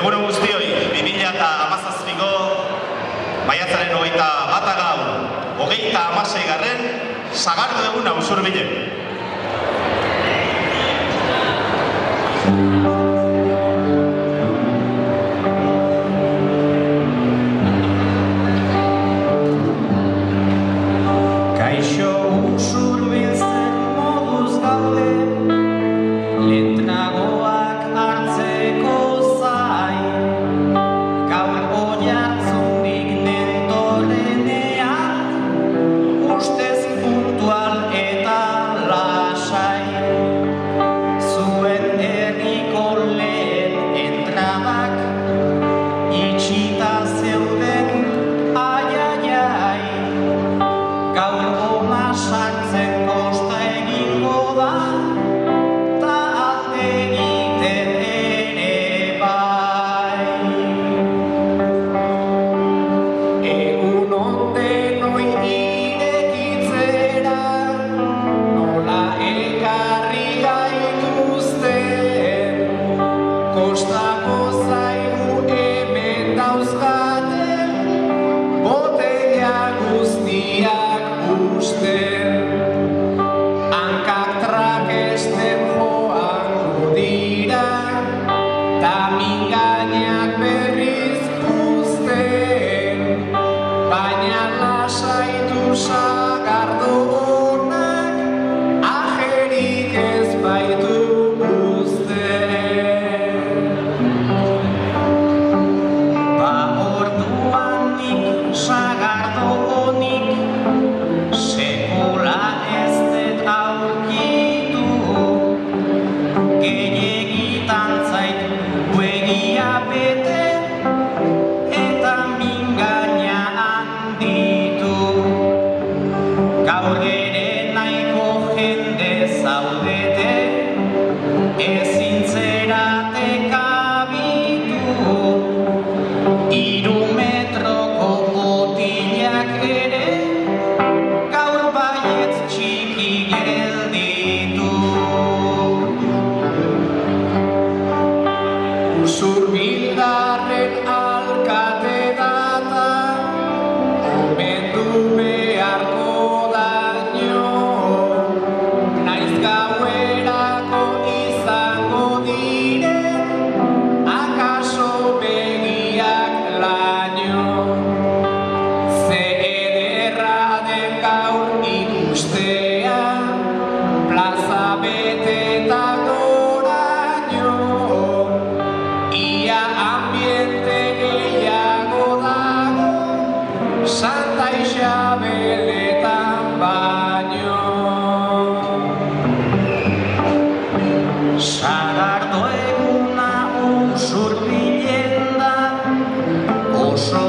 Egun guztioi, 2017ko maiatzaren 21 gaur, 36. sagardo eguna Usurbilen. Kaixo Usurbil zen moduz gaude, lehenagoak hartzeko zain, gaur oihartzundik nentorrenean, ustez puntual eta lasai. Zuen herriko lehen entradak, itxita zeuden ai. Gaur goma sartzen kosta egingo da, ta alde egiten ere bai. Egun ondenoi irekitzera, nola ekarri gaituzten, kostako zaigu hemen dauzkaten, botella guztiak usten. Hankak trakesten joango dira, ta mingainak berriz puzten, baina lasaitu sagardo honak, ajerik ez baitu uzten. Ba orduan nik sagardo honik sekula ez dut aurkitu, gehiegitan zait begia bete eta mingaina handitu. Gaur ere nahiko jende zaudete, ezin zerate kabitu, 3 metroko botilak ere gaur baietz txiki gelditu. Usurbildarren alkate data, omendu beharko daño, naiz gauerako izango diren, akaso begiak laino. Ze ederra den gaur ikustea, plaza beteta goraino, ia ambiente gehiago dago, Santa Isabeletan baino. Sagardo eguna Usurbilen da, oso